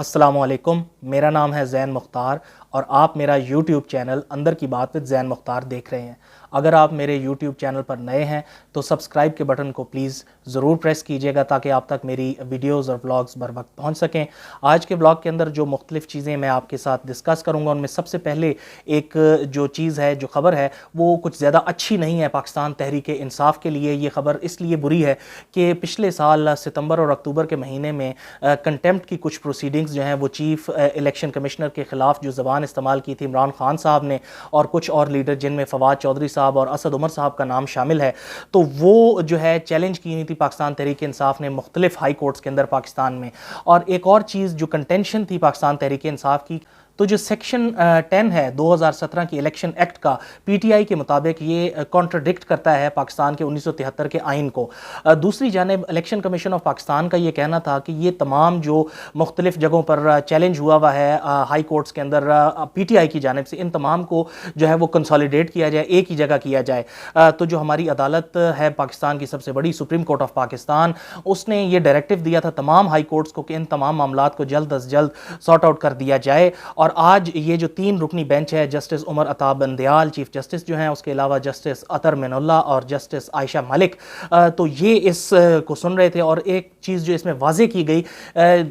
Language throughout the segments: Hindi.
अस्सलामुअलैकुम, मेरा नाम है ज़ैन मुख्तार और आप मेरा YouTube चैनल अंदर की बात विद ज़ैन मुख्तार देख रहे हैं। अगर आप मेरे YouTube चैनल पर नए हैं तो सब्सक्राइब के बटन को प्लीज़ ज़रूर प्रेस कीजिएगा ताकि आप तक मेरी वीडियोज़ और व्लॉग्स बर वक्त पहुँच सकें। आज के व्लॉग के अंदर जो मुख्तलिफ़ चीज़ें मैं आपके साथ डिस्कस करूँगा उनमें सबसे पहले एक जो चीज़ है, जो ख़बर है वो कुछ ज़्यादा अच्छी नहीं है पाकिस्तान तहरीक इंसाफ के लिए। ये ख़बर इसलिए बुरी है कि पिछले साल सितंबर और अक्टूबर के महीने में कंटेम्प्ट की कुछ प्रोसीडिंग्स जो हैं वो चीफ़ इलेक्शन कमिश्नर के ख़िलाफ़ जो ज़बान इस्तेमाल की थी इमरान खान साहब ने और कुछ और लीडर जिनमें फवाद चौधरी साहब और असद उमर साहब का नाम शामिल है, तो वो जो है चैलेंज की हुई थी पाकिस्तान तहरीक इंसाफ ने मुख्तलिफ हाई कोर्ट्स के अंदर पाकिस्तान में। और एक और चीज़ जो कंटेंशन थी पाकिस्तान तहरीक इंसाफ की, तो जो सेक्शन 10 है 2017 की इलेक्शन एक्ट का, पीटीआई के मुताबिक ये कॉन्ट्रडिक्ट करता है पाकिस्तान के 1973 के आइन को। दूसरी जानिब इलेक्शन कमीशन ऑफ पाकिस्तान का ये कहना था कि ये तमाम जो मुख्तलिफ जगहों पर चैलेंज हुआ है हाई कोर्ट्स के अंदर पीटीआई की जानिब से, इन तमाम को जो है वो कंसोलिडेट किया जाए, एक ही जगह किया जाए। तो जो हमारी अदालत है पाकिस्तान की सबसे बड़ी, सुप्रीम कोर्ट ऑफ पाकिस्तान, उसने ये डायरेक्टिव दिया था तमाम हाई कोर्ट्स को कि इन तमाम मामलात को जल्द अज जल्द सॉर्ट आउट कर दिया जाए। और आज ये जो 3 रुकनी बेंच है, justice Umar Ata Bandial chief justice जो हैं, उसके अलावा जस्टिस अतर मिनुल्लाह और जस्टिस आयशा मलिक, तो ये इस को सुन रहे थे। और एक चीज़ जो इसमें वाजे की गई,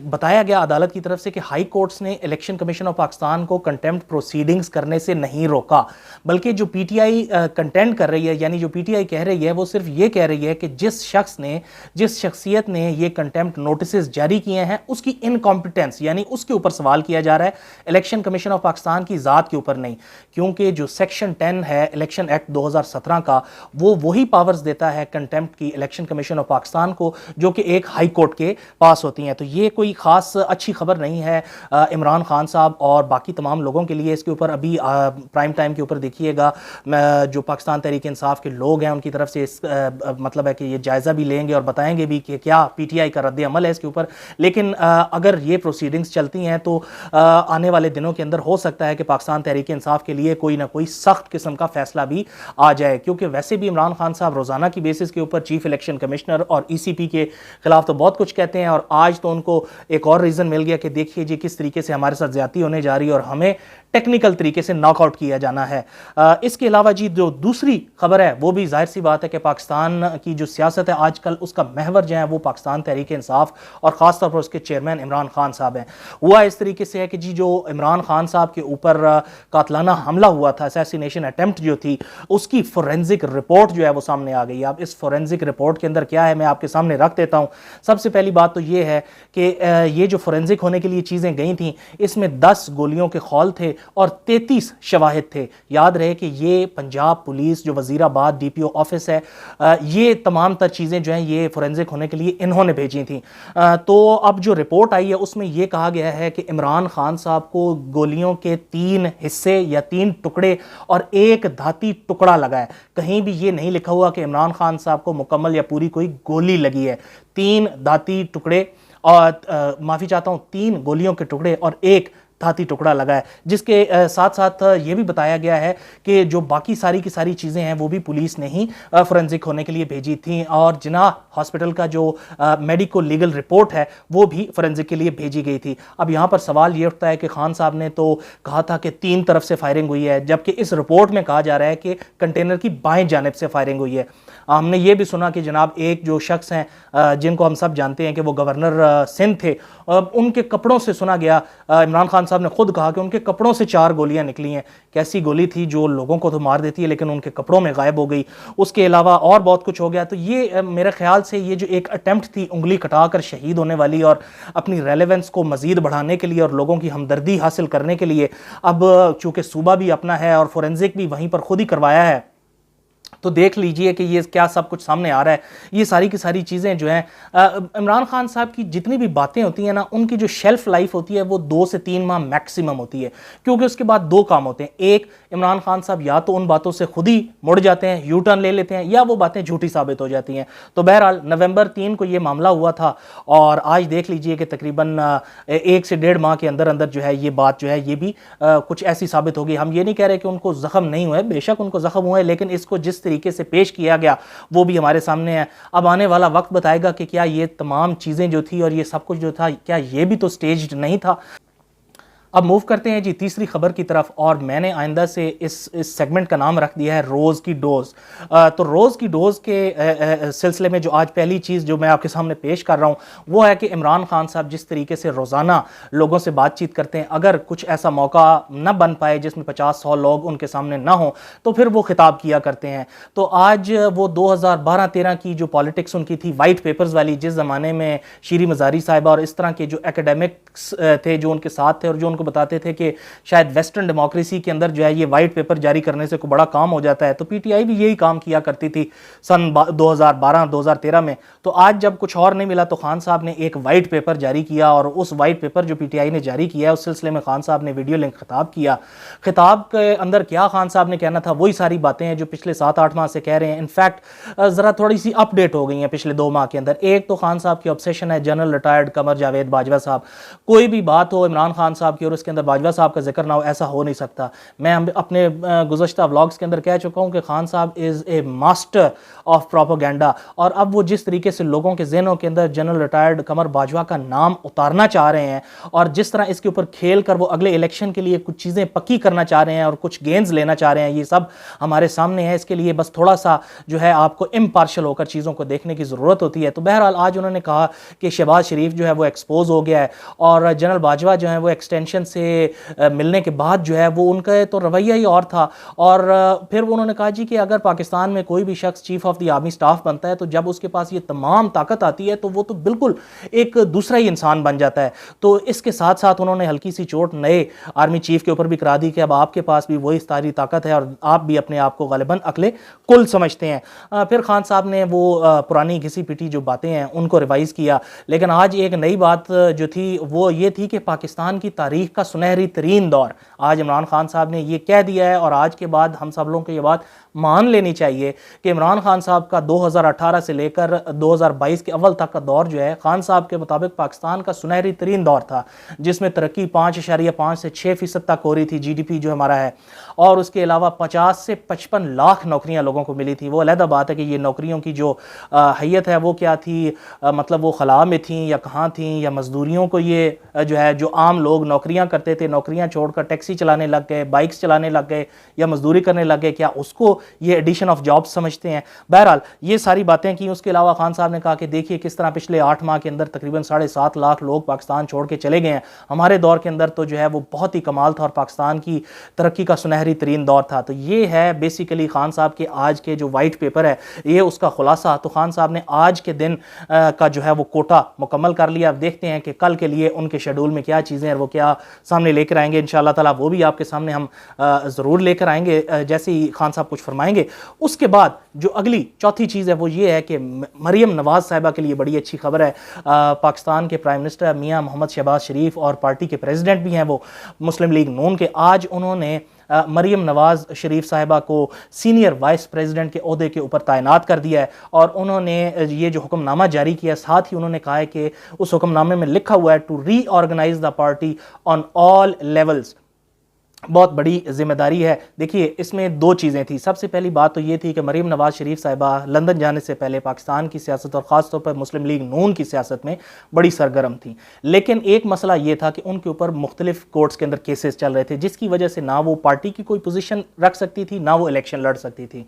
बताया गया अदालत की तरफ से कि हाई कोर्ट्स ने इलेक्शन कमीशन ऑफ पाकिस्तान को कंटेम्प्ट प्रोसीडिंग्स करने से नहीं रोका, बल्कि जो पीटीआई कंटेंट कर रही है, यानी जो पीटीआई कह रही है, वो सिर्फ ये कह रही है कि जिस शख्सियत ने ये कंटेम्प्ट नोटिस जारी किए हैं उसकी इनकॉम्पिटेंस, यानी उसके ऊपर सवाल किया जा रहा है, इलेक्शन कमीशन ऑफ पाकिस्तान की ज़ात के ऊपर नहीं। क्योंकि जो सेक्शन 10 है इलेक्शन एक्ट 2017 का, वो वही पावर्स देता है कंटेम्प्ट की इलेक्शन कमीशन ऑफ पाकिस्तान को जो कि एक हाई कोर्ट के पास होती हैं। तो ये कोई ख़ास अच्छी खबर नहीं है इमरान खान साहब और बाकी तमाम लोगों के लिए। इसके ऊपर अभी प्राइम टाइम के ऊपर देखिएगा, जो पाकिस्तान तहरीक इंसाफ के लोग हैं उनकी तरफ से मतलब है कि ये जायज़ा भी लेंगे और बताएंगे भी कि क्या पीटीआई का रद्द अमल है इसके ऊपर। लेकिन अगर ये प्रोसीडिंग्स चलती हैं तो आने वाले दिनों के अंदर हो सकता है कि पाकिस्तान तहरीक इंसाफ के लिए कोई ना कोई सख्त किस्म का फैसला भी आ जाए। क्योंकि वैसे भी इमरान खान साहब रोज़ाना की बेसिस के ऊपर चीफ इलेक्शन कमिश्नर और ईसीपी के खिलाफ तो बहुत कुछ कहते हैं, और आज तो उनको एक और रीज़न मिल गया कि देखिए जी किस तरीके से हमारे साथ ज्यादती होने जा रही है और हमें टेक्निकल तरीके से नॉकआउट किया जाना है। इसके अलावा जी जो दूसरी खबर है वो भी जाहिर सी बात है कि पाकिस्तान की जो सियासत है आजकल उसका महवर जो है वो पाकिस्तान तहरीक इंसाफ और ख़ासतौर पर उसके चेयरमैन इमरान खान साहब हैं। हुआ इस तरीके से है कि जी जो इमरान खान साहब के ऊपर कातलाना हमला हुआ था, असैसिनेशन अटेम्प्ट जो थी, उसकी फोरेंसिक रिपोर्ट जो है वो सामने आ गई। अब इस फोरेंसिक रिपोर्ट के अंदर क्या है मैं आपके सामने रख देता हूँ। सबसे पहली बात तो ये है कि ये जो फोरेंसिक होने के लिए चीज़ें गई थी, इसमें 10 गोलियों के खौल थे और 33 शवाहिद थे। याद रहे कि ये पंजाब पुलिस जो वजीराबाद डीपीओ ऑफिस है, ये तमाम तर चीज़ें जो हैं ये फोरेंसिक होने के लिए इन्होंने भेजी थी। तो अब जो रिपोर्ट आई है उसमें यह कहा गया है कि इमरान खान साहब को गोलियों के 3 हिस्से या 3 टुकड़े और एक धाती टुकड़ा लगा है। कहीं भी ये नहीं लिखा हुआ कि इमरान खान साहब को मुकम्मल या पूरी कोई गोली लगी है। 3 धाती टुकड़े और माफ़ी चाहता हूँ 3 गोलियों के टुकड़े और एक धाती टुकड़ा लगा है। जिसके साथ साथ ये भी बताया गया है कि जो बाकी सारी की सारी चीज़ें हैं वो भी पुलिस ने ही फोरेंसिक होने के लिए भेजी थी, और जिना हॉस्पिटल का जो मेडिको लीगल रिपोर्ट है वो भी फोरेंसिक के लिए भेजी गई थी। अब यहाँ पर सवाल ये उठता है कि खान साहब ने तो कहा था कि 3 तरफ से फायरिंग हुई है, जबकि इस रिपोर्ट में कहा जा रहा है कि कंटेनर की बाएं जानिब से फायरिंग हुई है। हमने ये भी सुना कि जनाब एक जो शख्स हैं जिनको हम सब जानते हैं कि वो गवर्नर सिंध थे, उनके कपड़ों से सुना गया, इमरान खान साहब ने खुद कहा कि उनके कपड़ों से 4 गोलियां निकली हैं। कैसी गोली थी जो लोगों को तो मार देती है लेकिन उनके कपड़ों में गायब हो गई। उसके अलावा और बहुत कुछ हो गया। तो ये मेरे ख्याल से ये जो एक अटेम्प्ट थी उंगली कटाकर शहीद होने वाली और अपनी रेलेवेंस को मजीद बढ़ाने के लिए और लोगों की हमदर्दी हासिल करने के लिए, अब चूंकि सूबा भी अपना है और फोरेंसिक भी वहीं पर खुद ही करवाया है, तो देख लीजिए कि ये क्या सब कुछ सामने आ रहा है। ये सारी की सारी चीज़ें जो हैं इमरान खान साहब की जितनी भी बातें होती हैं ना, उनकी जो शेल्फ लाइफ होती है वो 2 से 3 माह मैक्सिमम होती है। क्योंकि उसके बाद 2 काम होते हैं। एक, इमरान खान साहब या तो उन बातों से खुद ही मुड़ जाते हैं, यू टर्न ले लेते हैं, या वो बातें झूठी साबित हो जाती हैं। तो बहरहाल नवंबर 3 को ये मामला हुआ था और आज देख लीजिए कि तकरीबन 1 से 1.5 माह के अंदर अंदर जो है ये बात जो है ये भी कुछ ऐसी साबित होगी। हम ये नहीं कह रहे कि उनको जख्म नहीं हुए, बेशक उनको जख्म हुए, लेकिन इसको जिस जिस तरीके से पेश किया गया वो भी हमारे सामने है। अब आने वाला वक्त बताएगा कि क्या ये तमाम चीज़ें जो थी और ये सब कुछ जो था, क्या ये भी तो स्टेज्ड नहीं था। अब मूव करते हैं जी तीसरी खबर की तरफ, और मैंने आइंदा से इस सेगमेंट का नाम रख दिया है रोज़ की डोज़। तो रोज़ की डोज़ के सिलसिले में जो आज पहली चीज़ जो मैं आपके सामने पेश कर रहा हूँ वो है कि इमरान खान साहब जिस तरीके से रोज़ाना लोगों से बातचीत करते हैं, अगर कुछ ऐसा मौका न बन पाए जिसमें 50-100 लोग उनके सामने ना हो तो फिर वो खिताब किया करते हैं। तो आज वो 2012-13 की जो पॉलिटिक्स उनकी थी वाइट पेपर्स वाली, जिस ज़माने में शीरी मज़ारी साहिबा और इस तरह के जो एकेडमिक्स थे जो उनके साथ थे और जो उनको बताते थे कि शायद वेस्टर्न डेमोक्रेसी के अंदर जो है ये वाइट पेपर जारी करने से कोई बड़ा काम हो जाता है, तो पीटीआई भी यही काम किया करती थी सन 2012-2013 में। तो आज जब कुछ और नहीं मिला तो खान साहब ने एक वाइट पेपर जारी किया, और उस वाइट पेपर जो पीटीआई ने जारी किया है उस सिलसिले में खान साहब ने वीडियो लिंक खिताब किया। खिताब के अंदर क्या खान साहब ने कहना था वही सारी बातें हैं जो पिछले 7-8 माह से कह रहे हैं। इनफैक्ट ज़रा थोड़ी सी अपडेट हो गई हैं पिछले 2 माह के अंदर। एक तो खान साहब की ऑब्सेशन है जनरल रिटायर्ड कमर जावेद बाजवा साहब। कोई भी बात हो इमरान खान साहब की और उसके अंदर बाजवा साहब का जिक्र ना हो, ऐसा हो नहीं सकता। मैं अपने गुज़श्ता व्लॉग्स के अंदर कह चुका हूं कि खान साहब is a master of propaganda, और अब वो जिस तरीके से लोगों के जहनों के अंदर जनरल रिटायर्ड कमर बाजवा का नाम उतारना चाह रहे हैं और जिस तरह इसके ऊपर खेल कर वो अगले इलेक्शन के लिए कुछ चीज़ें पक्की करना चाह रहे हैं और कुछ गेंस लेना चाह रहे हैं, ये सब हमारे सामने है। इसके लिए बस थोड़ा सा जो है आपको इम्पार्शल होकर चीज़ों को देखने की ज़रूरत होती है। तो बहरहाल आज उन्होंने कहा कि शहबाज शरीफ जो है वो एक्सपोज हो गया है, और जनरल बाजवा जो है वो एक्सटेंशन से मिलने के बाद जो है वो उनका तो रवैया ही और था। और फिर उन्होंने कहा जी कि अगर पाकिस्तान में कोई भी शख्स chief of the army staff बनता है तो जब उसके पास ये तमाम ताकत आती है तो वो तो बिल्कुल एक दूसरा ही इंसान बन जाता है। तो इसके साथ साथ उन्होंने हल्की सी चोट नए आर्मी चीफ के ऊपर भी करा दी कि अब आपके पास भी वही सारी ताकत है और आप भी अपने आप को गालिबन अकले कुल समझते हैं। फिर खान साहब ने वो पुरानी घिसी पिटी जो बातें हैं उनको रिवाइज़ किया। लेकिन आज एक नई बात जो थी वो ये थी कि पाकिस्तान की तारीख का सुनहरी तरीन दौर आज इमरान खान साहब ने ये कह दिया है, और आज के बाद हम सब लोगों को ये बात मान लेनी चाहिए कि इमरान खान साहब का 2018 से लेकर 2022 के अव्वल तक का दौर जो है खान साहब के मुताबिक पाकिस्तान का सुनहरी तरीन दौर था, जिसमें तरक्की 5.5 से 6% तक हो रही थी जीडीपी जो हमारा है, और उसके अलावा 50 से 55 लाख नौकरियां लोगों को मिली थी। वो अलग बात है कि ये नौकरियों की जो हैयत है वो क्या थी, मतलब वो खला में थी या कहाँ थी, या मजदूरियों को ये जो है जो आम लोग नौकरियां करते थे नौकरियां छोड़कर टैक्सी चलाने लग गए, बाइक्स चलाने लग गए या मजदूरी करने लग गए, क्या उसको ये एडिशन ऑफ जॉब्स समझते हैं? बहरहाल ये सारी बातें की। उसके अलावा खान साहब ने कहा कि देखिए किस तरह पिछले 8 माह के अंदर तकरीबन 7.5 लाख लोग पाकिस्तान छोड़ के चले गए हैं। हमारे दौर के अंदर तो जो है वो बहुत ही कमाल था और पाकिस्तान की तरक्की का सुनहरी तरीन दौर था। तो ये है बेसिकली खान साहब के आज के जो वाइट पेपर है ये उसका खुलासा। तो खान साहब ने आज के दिन का जो है वो कोटा मुकम्मल कर लिया। अब देखते हैं कि कल के लिए उनके शेड्यूल में क्या चीज़ें हैं वो क्या सामने लेकर आएंगे। इंशाअल्लाह ताला वो भी आपके सामने हम ज़रूर लेकर आएंगे जैसे ही खान साहब कुछ फरमाएंगे। उसके बाद जो अगली चौथी चीज़ है वो ये है कि मरियम नवाज़ साहिबा के लिए बड़ी अच्छी खबर है। पाकिस्तान के प्राइम मिनिस्टर मियां मोहम्मद शहबाज शरीफ और पार्टी के प्रेसिडेंट भी हैं वो मुस्लिम लीग नून के, आज उन्होंने मरियम नवाज़ शरीफ साहिबा को सीनियर वाइस प्रेसिडेंट के ओहदे के ऊपर तैनात कर दिया है, और उन्होंने ये जो हुक्मनामा जारी किया साथ ही उन्होंने कहा है कि उस हुक्मनामे में लिखा हुआ है to reorganise the party on all levels. बहुत बड़ी जिम्मेदारी है। देखिए इसमें दो चीज़ें थी। सबसे पहली बात तो ये थी कि मरीम नवाज़ शरीफ साहिबा लंदन जाने से पहले पाकिस्तान की सियासत और ख़ास तौर पर मुस्लिम लीग नून की सियासत में बड़ी सरगर्म थी, लेकिन एक मसला ये था कि उनके ऊपर मुख्तलिफ कोर्ट्स के अंदर केसेस चल रहे थे जिसकी वजह से ना वो पार्टी की कोई पोजीशन रख सकती थी ना वो इलेक्शन लड़ सकती थी।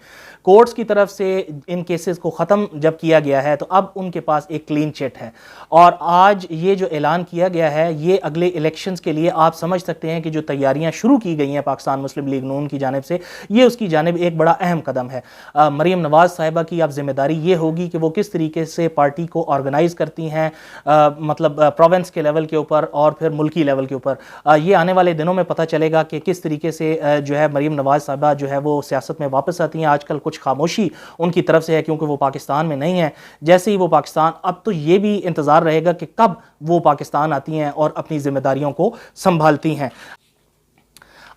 कोर्ट्स की तरफ से इन केसेस को ख़त्म जब किया गया है तो अब उनके पास एक क्लीन चिट है, और आज ये जो ऐलान किया गया है ये अगले इलेक्शंस के लिए आप समझ सकते हैं कि जो तैयारियां शुरू की गई हैं पाकिस्तान मुस्लिम लीग नून की जानिब से, ये उसकी जानिब एक बड़ा अहम कदम है। मरीम नवाज साहिबा की अब जिम्मेदारी ये होगी कि वो किस तरीके से पार्टी को ऑर्गेनाइज करती हैं, मतलब प्रोविंस के लेवल के ऊपर और फिर मुल्की लेवल के ऊपर। ये आने वाले दिनों में पता चलेगा कि किस तरीके से जो है मरीम नवाज साहिबा जो है वो सियासत में वापस आती हैं। आजकल कुछ खामोशी उनकी तरफ से है क्योंकि वो पाकिस्तान में नहीं है। जैसे ही वो पाकिस्तान, अब तो ये भी इंतज़ार रहेगा कि कब वो पाकिस्तान आती हैं और अपनी जिम्मेदारियों को संभालती हैं।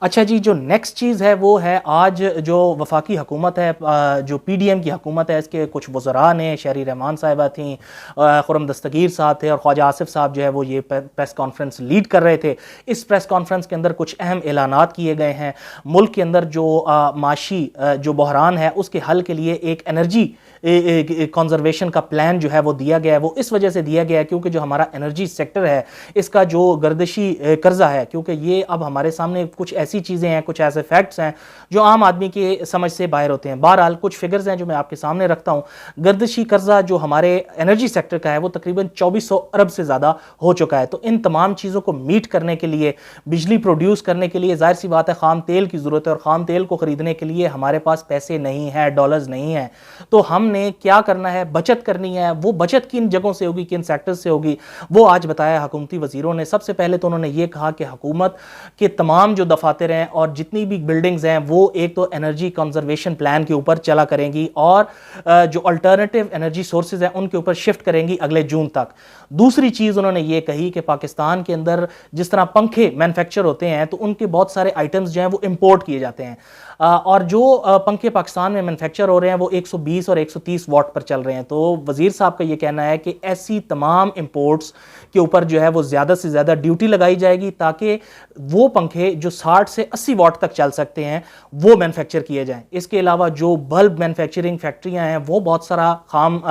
अच्छा जी, जो नेक्स्ट चीज़ है वो है आज जो वफाकी हुकूमत है, जो पीडीएम की हुकूमत है, इसके कुछ वज़रा ने, शहरी रहमान साहिबा थी, खुर्रम दस्तगीर साहब थे और ख्वाजा आसिफ साहब जो है वो ये प्रेस कॉन्फ्रेंस लीड कर रहे थे। इस प्रेस कॉन्फ्रेंस के अंदर कुछ अहम ऐलानात किए गए हैं। मुल्क के अंदर जो माशी जो बहरान है उसके हल के लिए एक एनर्जी कंजर्वेशन का प्लान जो है वो दिया गया है। वो इस वजह से दिया गया है क्योंकि जो हमारा एनर्जी सेक्टर है इसका जो गर्दिशी कर्जा है, क्योंकि ये अब हमारे सामने कुछ ऐसी चीज़ें हैं, कुछ ऐसे फैक्ट्स हैं जो आम आदमी की समझ से बाहर होते हैं। बहरहाल कुछ फिगर्स हैं जो मैं आपके सामने रखता हूँ। गर्दिशी कर्जा जो हमारे एनर्जी सेक्टर का है वो तकरीबन 2400 अरब से ज़्यादा हो चुका है। तो इन तमाम चीज़ों को मीट करने के लिए, बिजली प्रोड्यूस करने के लिए जाहिर सी बात है खाम तेल की ज़रूरत है, और खाम तेल को ख़रीदने के लिए हमारे पास पैसे नहीं हैं, डॉलर्स नहीं हैं। तो हमने क्या करना है, बचत करनी है। वो बचत किन जगहों से होगी, किन सेक्टर्स से होगी, वो आज बताया हुकूमती वज़ीरों ने। सबसे पहले तो उन्होंने ये कहा कि हुकूमत के तमाम जो दफातर हैं और जितनी भी बिल्डिंग्स हैं वो एक तो एनर्जी कंजर्वेशन प्लान के ऊपर चला करेंगी और जो अल्टरनेटिव एनर्जी सोर्सेज हैं उनके ऊपर शिफ्ट करेंगी अगले जून तक। दूसरी चीज़ उन्होंने ये कही कि पाकिस्तान के अंदर जिस तरह पंखे मैन्युफैक्चर होते हैं तो उनके बहुत सारे आइटम्स जो हैं वो इंपोर्ट किए जाते हैं, और जो पंखे पाकिस्तान में मैन्युफैक्चर हो रहे हैं वो 120 और 130 वाट पर चल रहे हैं। तो वज़ीर साहब का ये कहना है कि ऐसी तमाम इंपोर्ट्स के ऊपर जो है वो ज़्यादा से ज़्यादा ड्यूटी लगाई जाएगी ताकि वो पंखे जो 60 से 80 वाट तक चल सकते हैं वो मैन्युफैक्चर किए जाएं। इसके अलावा जो बल्ब मैन्युफैक्चरिंग फैक्ट्रियाँ हैं वो बहुत सारा खाम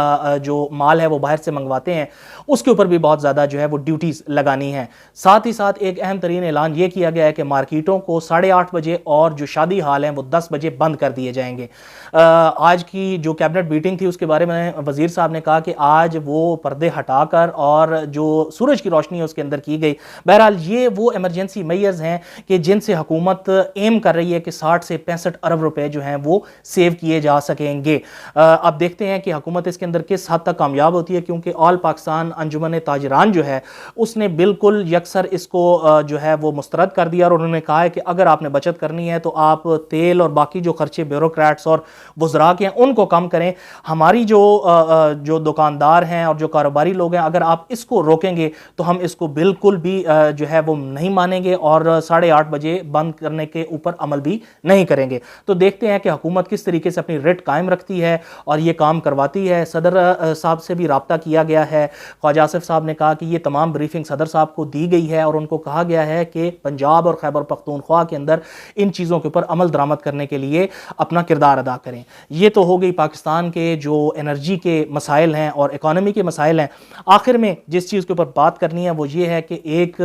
जो माल है वो बाहर से मंगवाते हैं, उसके ऊपर भी बहुत ज़्यादा जो है वो ड्यूटीज़ लगानी है। साथ ही साथ एक अहम तरीन ऐलान ये किया गया है कि मार्केटों को 8:30 बजे और जो शादी हाल हैं वो 10 बजे बंद कर दिए जाएंगे। आज की जो कैबिनेट मीटिंग थी उसके बारे में वज़ीर साहब ने कहा कि आज वो पर्दे हटाकर और जो सूरज की रोशनी है उसके अंदर की गई। बहरहाल ये वो इमरजेंसी मेजर्स हैं कि जिनसे हुकूमत एम कर रही है कि 60 से 65 अरब रुपए जो हैं वो सेव किए जा सकेंगे। अब देखते हैं कि हुकूमत इसके अंदर किस हद तक कामयाब होती है, क्योंकि ऑल पाकिस्तान अंजुमन ताजरान जो है उसने बिल्कुल यकसर इसको जो है वो मुस्तरद कर दिया और उन्होंने कहा है कि अगर आपने बचत करनी है तो आप तेल और बाकी जो खर्चे ब्यूरोक्रेट्स और वज़रा के हैं उनको कम करें। हमारी जो दुकानदार हैं और जो कारोबारी लोग हैं, अगर आप इसको रोकेंगे तो हम इसको बिल्कुल भी जो है वो नहीं मानेंगे और 8:30 बजे बंद करने के ऊपर अमल भी नहीं करेंगे। तो देखते हैं कि हुकूमत किस तरीके से अपनी रिट कायम रखती है और ये काम करवाती है। सदर साहब से भी रब्ता किया गया है। ख्वाजा आसिफ साहब ने कहा कि ये तमाम ब्रीफिंग सदर साहब को दी गई है और उनको कहा गया है कि पंजाब और खैबर पख्तूनख्वा के अंदर इन चीज़ों के ऊपर अमल दरामद करने के लिए अपना किरदार अदा करें। ये तो हो गई पाकिस्तान के जो एनर्जी के मसाइल हैं और इकॉनमी के मसाइल हैं। आखिर में जिस चीज़ के ऊपर बात करनी है वो ये है कि एक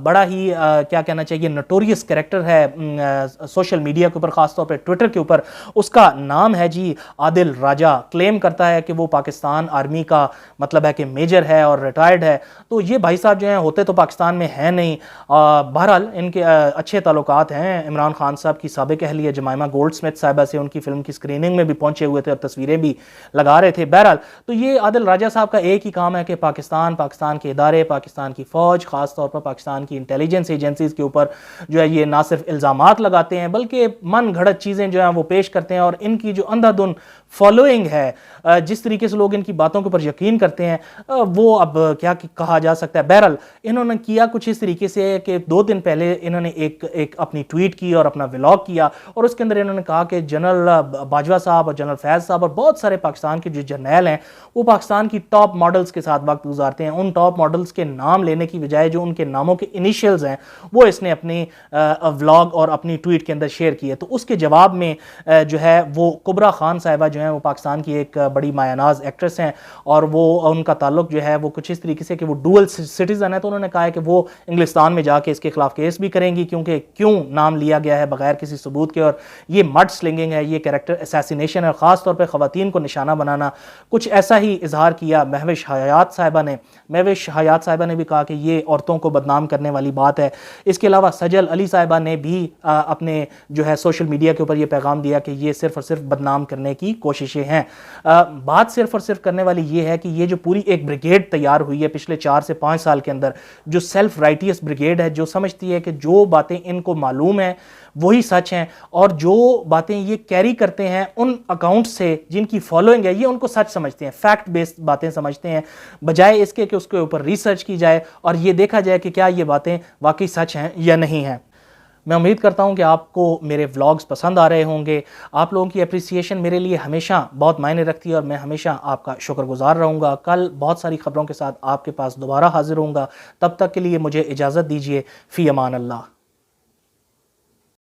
बड़ा ही क्या कहना चाहिए नोटोरियस कैरेक्टर है सोशल मीडिया के ऊपर, ख़ासतौर पर ट्विटर के ऊपर। उसका नाम है जी आदिल राजा। क्लेम करता है कि वो पाकिस्तान आर्मी का मतलब है कि मेजर है और रिटायर्ड है। तो ये भाई साहब जो हैं होते तो पाकिस्तान में हैं नहीं। बहरहाल इनके अच्छे ताल्लुकात हैं इमरान खान साहब की साबिक अहलिया जमाइमा गोल्डस्मिथ साहिबा से। उनकी फिल्म की स्क्रीनिंग में भी पहुंचे हुए थे और तस्वीरें भी लगा रहे थे। बहरहाल तो ये आदिल राजा साहब का एक ही काम है कि पाकिस्तान के इदारे, पाकिस्तान की फ़ौज, ख़ासतौर पर पाकिस्तान की इंटेलिजेंस एजेंसीज़ के ऊपर जो है ये ना सिर्फ इल्ज़ामात लगाते हैं बल्कि मन घड़त चीज़ें जो हैं वो पेश करते हैं। और इनकी जो अंधाधुन फॉलोइंग है, जिस तरीके से लोग इनकी बातों के ऊपर यकीन करते हैं, वो अब क्या कहा जा सकता है। बहरहाल इन्होंने किया कुछ इस तरीके से कि 2 दिन पहले इन्होंने एक अपनी ट्वीट की और अपना व्लॉग किया और उसके अंदर इन्होंने कहा कि जनरल बाजवा साहब और जनरल फैज़ साहब और बहुत सारे पाकिस्तान के जो जर्नैल हैं वो पाकिस्तान की टॉप मॉडल्स के साथ वक्त गुजारते हैं। उन टॉप मॉडल्स के नाम लेने की बजाय जो उनके नामों के इनिशियल्स हैं वो इसने अपनी व्लॉग और अपनी ट्वीट के अंदर शेयर किए। तो उसके जवाब में जो है वो कुबरा खान साहिबा जो है वो पाकिस्तान की एक बड़ी मायानाज एक्ट्रेस हैं और वो उनका ताल्लुक जो है वो कुछ इस तरीके से कि वो डुअल सिटीजन है। तो उन्होंने कहा है कि वो इंग्लिस्तान में जाके इसके खिलाफ केस भी करेंगी क्योंकि क्यों नाम लिया गया है बगैर किसी सबूत के, और ये मड स्लिंगिंग है, ये कैरेक्टर असैसिनेशन है, ख़ासतौर पर ख़वातीन को निशाना बनाना। कुछ ऐसा ही इजहार किया महविश हयात साहिबा ने। महविश हयात साहिबा ने भी कहा कि ये औरतों को बदनाम करने वाली बात है। इसके अलावा सजल अली साहिबा ने भी अपने जो है सोशल मीडिया के ऊपर ये पैगाम दिया कि ये सिर्फ और सिर्फ बदनाम करने की कोशिशें हैं। बात सिर्फ और सिर्फ करने वाली ये है कि ये जो पूरी एक ब्रिगेड तैयार हुई है पिछले 4 से 5 साल के अंदर, जो सेल्फ राइटियस ब्रिगेड है, जो समझती है कि जो बातें इनको मालूम है वही सच हैं और जो बातें ये कैरी करते हैं उन अकाउंट से जिनकी फॉलोइंग है ये उनको सच समझते हैं, फैक्ट बेस्ड बातें समझते हैं, बजाय इसके कि उसके ऊपर रिसर्च की जाए और ये देखा जाए कि क्या ये बातें वाकई सच हैं या नहीं हैं। मैं उम्मीद करता हूँ कि आपको मेरे व्लॉग्स पसंद आ रहे होंगे। आप लोगों की अप्रिसिएशन मेरे लिए हमेशा बहुत मायने रखती है और मैं हमेशा आपका शुक्रगुजार रहूँगा। कल बहुत सारी ख़बरों के साथ आपके पास दोबारा हाज़िर होऊंगा। तब तक के लिए मुझे इजाज़त दीजिए। फ़ी अमान अल्लाह।